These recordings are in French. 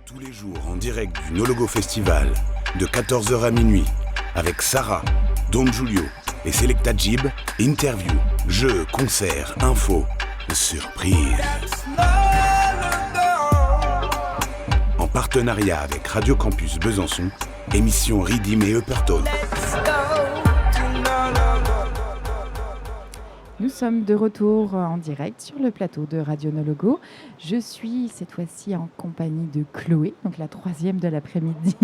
Tous les jours en direct du No Logo Festival, de 14h à minuit, avec Sarah, Don Julio et Selecta Jib, interview, jeux, concerts, infos, surprise. En partenariat avec Radio Campus Besançon, émission Redeem et Upperton. Nous sommes de retour en direct sur le plateau de Radio No Logo. Je suis cette fois-ci en compagnie de Chloé, donc la troisième de l'après-midi,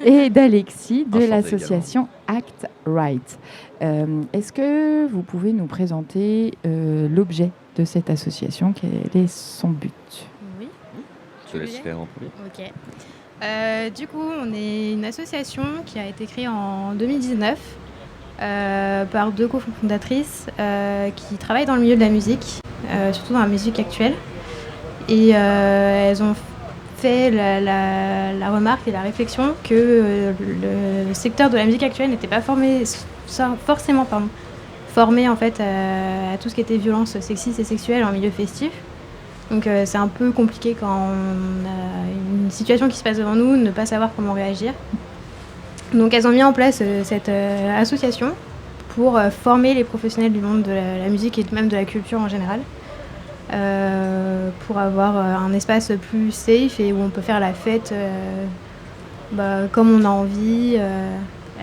et d'Alexis de l'association Act Right. Est-ce que vous pouvez nous présenter l'objet de cette association? Quel est son but? Oui. Je te laisse faire en premier. Ok. Du coup, on est une association qui a été créée en 2019 par deux cofondatrices qui travaillent dans le milieu de la musique, surtout dans la musique actuelle. Et elles ont fait la remarque et la réflexion que le secteur de la musique actuelle n'était pas forcément formé en fait à tout ce qui était violence sexiste et sexuelle en milieu festif. Donc c'est un peu compliqué quand on a une situation qui se passe devant nous, ne pas savoir comment réagir. Donc elles ont mis en place cette association pour former les professionnels du monde de la musique et même de la culture en général, pour avoir un espace plus safe et où on peut faire la fête comme on a envie,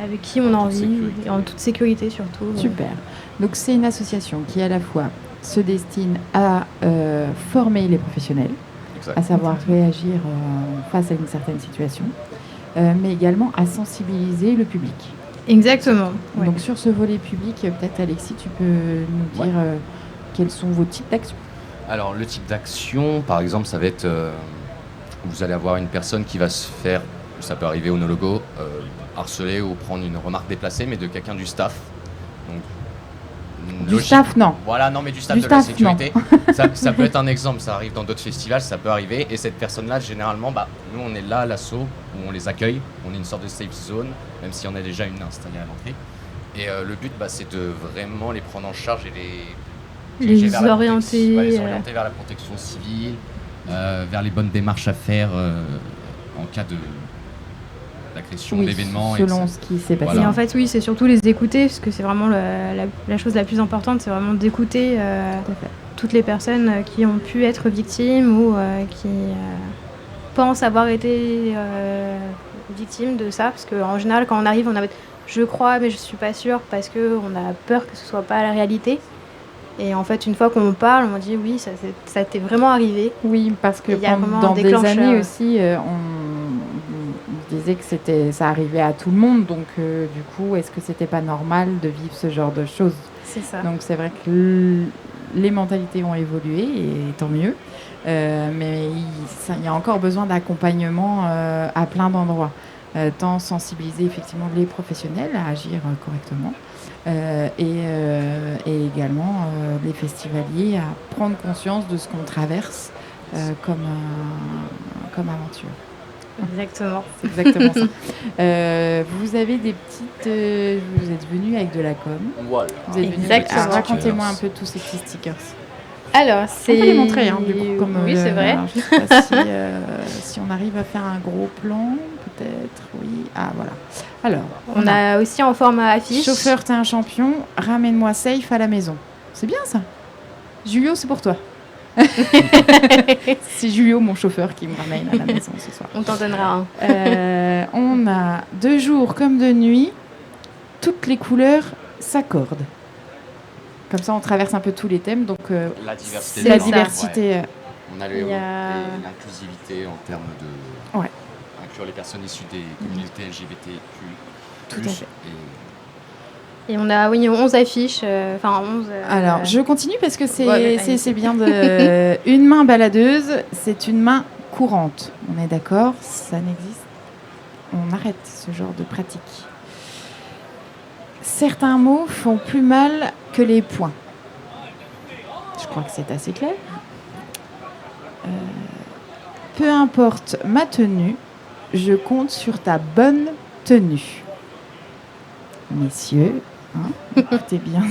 avec qui on a envie, et en toute sécurité surtout. Super. Donc c'est une association qui à la fois se destine à former les professionnels, Exact. à savoir réagir face à une certaine situation, mais également à sensibiliser le public. Exactement. Ouais. Donc sur ce volet public, peut-être Alexis, tu peux nous dire quels sont vos types d'actions? Alors, le type d'action, par exemple, ça va être... vous allez avoir une personne qui va se faire, ça peut arriver au No Logo, harceler ou prendre une remarque déplacée, mais de quelqu'un du staff. Donc, Du staff, non. Voilà, non, mais du staff Du de la staff, non. sécurité. Ça peut être un exemple, ça arrive dans d'autres festivals, ça peut arriver. Et cette personne-là, généralement, nous, on est là à l'assaut, où on les accueille. On est une sorte de safe zone, même si on a déjà une installée à l'entrée. Et le but, c'est de vraiment les prendre en charge et Les orienter, les orienter vers la protection civile, vers les bonnes démarches à faire en cas d'agression, d'événement. Selon ce qui s'est passé. Et en fait, oui, c'est surtout les écouter, parce que c'est vraiment la chose la plus importante, c'est vraiment d'écouter toutes les personnes qui ont pu être victimes ou qui pensent avoir été victimes de ça, parce qu'en général, quand on arrive, on a je crois, mais je suis pas sûre, parce qu'on a peur que ce soit pas la réalité. Et en fait, une fois qu'on parle, on dit oui, ça t'est vraiment arrivé. Oui, parce que pendant des années aussi, on disait que ça arrivait à tout le monde. Donc, du coup, est-ce que c'était pas normal de vivre ce genre de choses? C'est ça. Donc, c'est vrai que les mentalités ont évolué, et tant mieux. Mais il y a encore besoin d'accompagnement à plein d'endroits. Tant sensibiliser effectivement les professionnels à agir correctement. Et également les festivaliers à prendre conscience de ce qu'on traverse comme aventure. Exactement. C'est exactement ça. Vous avez des petites... vous êtes venus avec de la com. Voilà. Vous êtes venus avec... racontez-moi un peu tous ces petits stickers. Alors, c'est... On peut les montrer, hein, du coup. Oui, c'est vrai. Je ne sais pas si on arrive à faire un gros plan, peut-être. Oui. Ah, voilà. Alors, on a aussi en format affiche. Chauffeur, t'es un champion. Ramène-moi safe à la maison. C'est bien, ça. Julio, c'est pour toi. C'est Julio, mon chauffeur, qui me ramène à la maison ce soir. On t'en donnera un. On a de jour comme de nuit. Toutes les couleurs s'accordent. Comme ça, on traverse un peu tous les thèmes. Donc, la diversité. C'est la diversité. Ouais. On a l'inclusivité en termes de... Ouais. Inclure les personnes issues des communautés LGBTQ+. Tout à fait. Et on a 11 affiches. 11... Alors, je continue parce que c'est bien de... Une main baladeuse, c'est une main courante. On est d'accord? Ça n'existe. On arrête ce genre de pratique. Certains mots font plus mal que les poings. Je crois que c'est assez clair. Peu importe ma tenue, je compte sur ta bonne tenue. Messieurs, écoutez bien.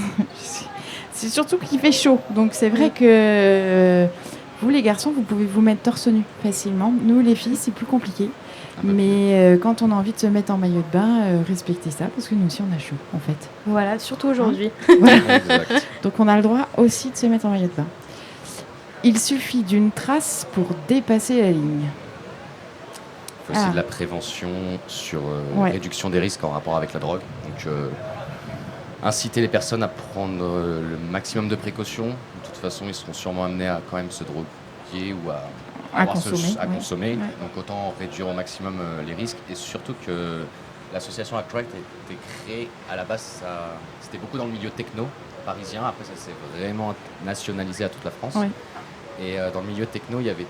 C'est surtout qu'il fait chaud, donc c'est vrai que Vous les garçons, vous pouvez vous mettre torse nu facilement. Nous les filles, c'est plus compliqué. Mais quand on a envie de se mettre en maillot de bain, respectez ça parce que nous aussi on a chaud en fait. Voilà, surtout aujourd'hui. Exact. Donc on a le droit aussi de se mettre en maillot de bain. Il suffit d'une trace pour dépasser la ligne. Il faut aussi de la prévention sur réduction des risques en rapport avec la drogue. Donc, inciter les personnes à prendre le maximum de précautions. De toute façon, ils seront sûrement amenés à quand même se droguer ou à consommer. Ouais. Donc, autant réduire au maximum les risques. Et surtout que l'association Act Right a été créée à la base, c'était beaucoup dans le milieu techno parisien. Après, ça s'est vraiment nationalisé à toute la France. Ouais. Et dans le milieu techno, il y avait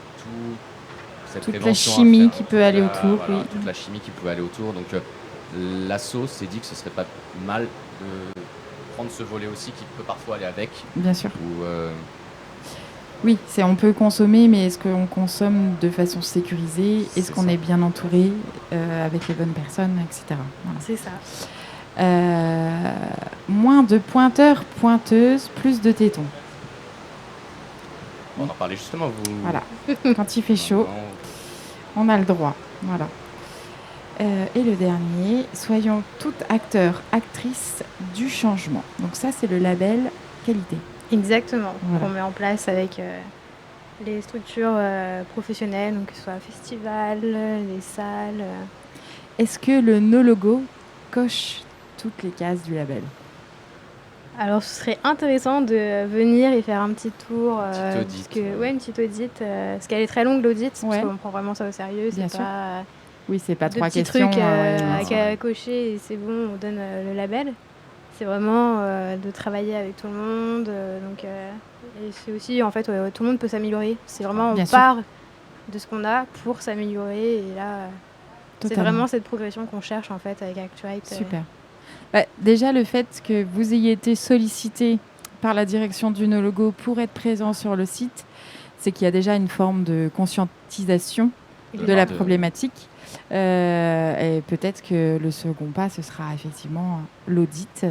cette Toute la prévention à chimie faire. qui peut aller autour. Voilà, Oui. toute la chimie qui pouvait aller autour. Donc l'asso s'est dit que ce serait pas mal de prendre ce volet aussi qui peut parfois aller avec. Bien sûr. Ou, Oui, on peut consommer, mais est-ce qu'on consomme de façon sécurisée? Est-ce C'est qu'on ça. est bien entouré avec les bonnes personnes, etc. Voilà. C'est ça. Moins de pointeurs, pointeuses, plus de tétons. on en parlait justement. Voilà. Quand il fait chaud, on a le droit. Voilà. Et le dernier, soyons toutes acteurs, actrices du changement. Donc ça, c'est le label qualité. Exactement. Voilà. Qu'on met en place avec les structures professionnelles, donc que ce soit festivals, les salles. Est-ce que le no logo coche toutes les cases du label? Alors, ce serait intéressant de venir et faire un petit tour. Petite audit, parce que, une petite audit. Parce qu'elle est très longue, l'audit. Ouais. Parce qu'on prend vraiment ça au sérieux. Bien C'est sûr. pas Oui, c'est pas deux trois petits questions. trucs ouais. à cocher et c'est bon, on donne le label. C'est vraiment de travailler avec tout le monde. Et c'est aussi, en fait, tout le monde peut s'améliorer. C'est vraiment, Bien on sûr. part de ce qu'on a pour s'améliorer. Et là, c'est Totalement. vraiment cette progression qu'on cherche, en fait, avec Act Right. Super. Bah, déjà, le fait que vous ayez été sollicité par la direction du No Logo pour être présent sur le site, c'est qu'il y a déjà une forme de conscientisation de la problématique. Et peut-être que le second pas, ce sera effectivement l'audit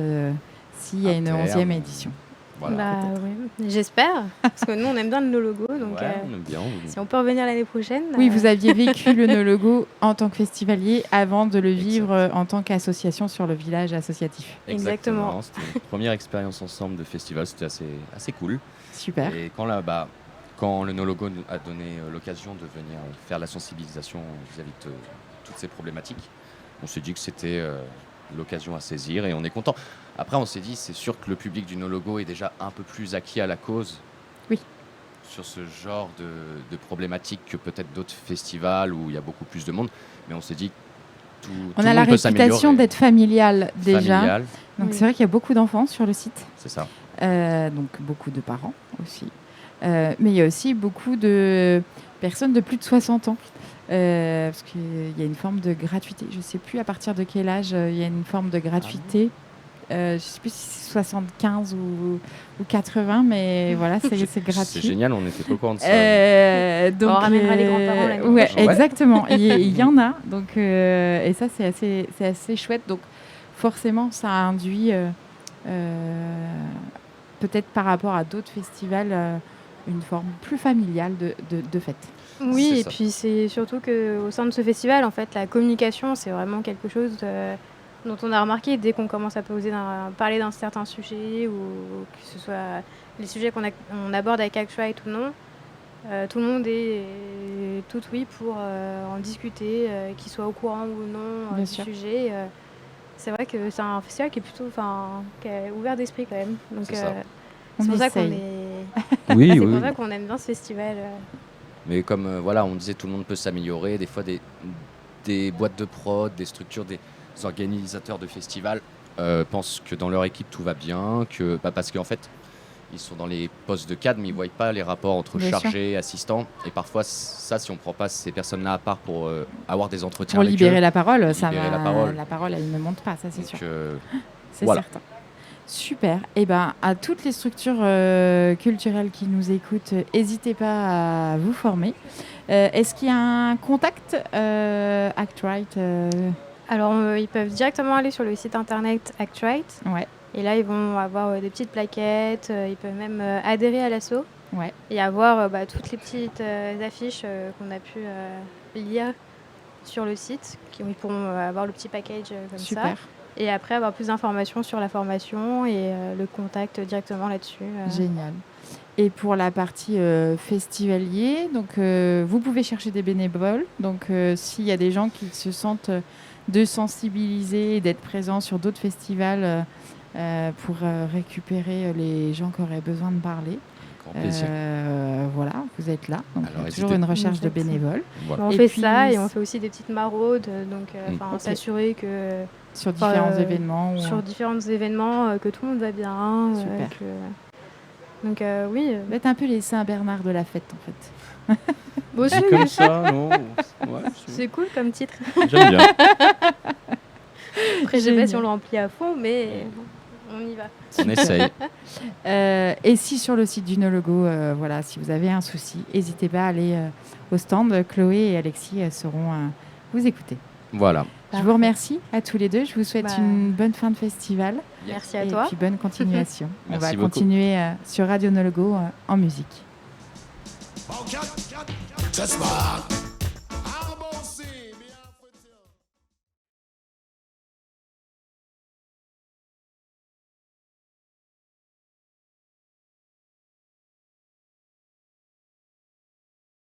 s'il y a une Interne. 11e édition. Voilà. Bah, oui. J'espère. Parce que nous, on aime bien le logo. Donc, Ouais, on aime bien. si on peut revenir l'année prochaine. Oui, vous aviez vécu le No Logo en tant que festivalier avant de le vivre Exact. en tant qu'association sur le village associatif. Exactement. C'était une première expérience ensemble de festival. C'était assez cool. Super. Et quand le No Logo nous a donné l'occasion de venir faire la sensibilisation vis-à-vis de toutes ces problématiques, on s'est dit que c'était l'occasion à saisir et on est content. Après, on s'est dit, c'est sûr que le public du No Logo est déjà un peu plus acquis à la cause. Oui. Sur ce genre de problématiques que peut-être d'autres festivals où il y a beaucoup plus de monde. Mais on s'est dit, tout On le a la monde peut réputation s'améliorer. d'être familial déjà. Familial, Donc Oui. c'est vrai qu'il y a beaucoup d'enfants sur le site. c'est ça. Donc beaucoup de parents aussi. Mais il y a aussi beaucoup de personnes de plus de 60 ans. Parce qu'il y a une forme de gratuité. Je ne sais plus à partir de quel âge il y a une forme de gratuité. Je ne sais plus si c'est 75 ou 80, mais voilà, c'est gratuit. C'est génial, on n'était pas au courant de ça. Donc, On ramènera les grands-parents l'année ouais, prochaine. Ouais. exactement. Il y en a. Donc, et ça, c'est assez chouette. Donc, forcément, ça induit, peut-être par rapport à d'autres festivals, une forme plus familiale de fête. Oui, C'est et ça. puis c'est surtout qu'au sein de ce festival, en fait, la communication, c'est vraiment quelque chose dont on a remarqué dès qu'on commence à parler d'un certain sujet ou que ce soit les sujets qu'on aborde avec Act Right ou non. Tout le monde est tout oui pour en discuter, qu'il soit au courant ou non Bien du sûr. sujet. C'est vrai que c'est un festival qui est plutôt qui est ouvert d'esprit quand même. Donc C'est ça. On c'est pour ça qu'on essaye. est. Oui, C'est oui. pour ça qu'on aime bien ce festival. Mais comme on disait, tout le monde peut s'améliorer. Des fois, des boîtes de prod, des structures, des organisateurs de festivals pensent que dans leur équipe tout va bien, parce qu'en fait, ils sont dans les postes de cadre, mais ils ne voient pas les rapports entre Bien chargés, assistants. Et parfois, ça, si on ne prend pas ces personnes-là à part pour avoir des entretiens Pour avec libérer eux, la parole, libérer la parole. elle ne monte pas, ça c'est sûr. donc, C'est voilà. certain. Super. Et ben, à toutes les structures culturelles qui nous écoutent, n'hésitez pas à vous former. Est-ce qu'il y a un contact Act Right Alors, ils peuvent directement aller sur le site internet Act Right. Ouais, Et là, ils vont avoir des petites plaquettes. Ils peuvent même adhérer à l'asso. Ouais. et avoir toutes les petites affiches qu'on a pu lire sur le site. Ils pourront avoir le petit package comme ça. Super. Et après, avoir plus d'informations sur la formation et le contact directement là-dessus. Génial. Et pour la partie festivalier, donc vous pouvez chercher des bénévoles. Donc s'il y a des gens qui se sentent de sensibiliser et d'être présents sur d'autres festivals pour récupérer les gens qui auraient besoin de parler. Grand plaisir. Voilà, vous êtes là. Donc Alors, il y a toujours une recherche de bénévoles. Voilà. On Et fait puis, ça et on fait aussi des petites maraudes. Donc, Ok. s'assurer que Sur différents euh, événements. sur différents événements, que tout le monde va bien. Super. Donc, oui. Vous êtes un peu les Saint-Bernard de la fête, en fait. Bon, Dit comme ça, non. Ouais, c'est cool comme titre. j'aime bien. Après, je sais pas Génial. si on le remplit à fond, mais on y va. On essaye. Et si sur le site du No Logo, voilà, si vous avez un souci, n'hésitez pas à aller au stand. Chloé et Alexis seront vous écouter. Voilà. Je vous remercie à tous les deux. Je vous souhaite Bah, une bonne fin de festival Merci à et toi. puis bonne continuation. On Merci va beaucoup. continuer sur Radio No Logo en musique. Ça se marre.